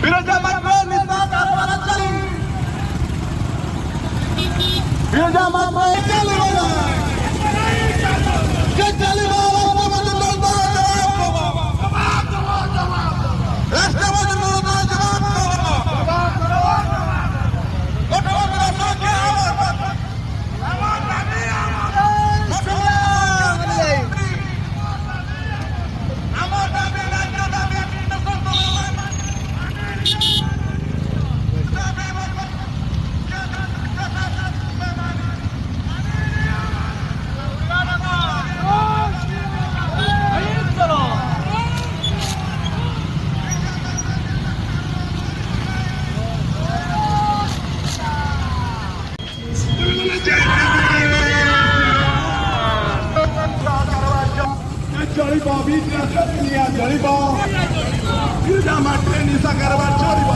ବିରଜା ମାତ୍ର ନିଶା କାରବାର ଚାଲି ବିରଜା ମାତ୍ର ଚାଲିବ ଯେ ଚାଲିବ चलिब दुनिया चलिब बिरजा मात्र निशा कारबार चलिब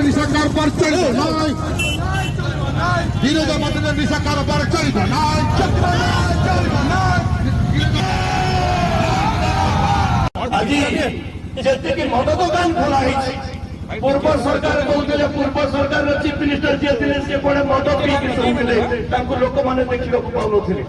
निशा कारबार चलिब बिरजा मात्र निशा कारबार चलिब आज जी मद दुकान खोला पूर्व सरकार कहते पूर्व सरकार चीफ मिनिस्टर जी थे मद पीक लोक मैंने देखा पाऊन।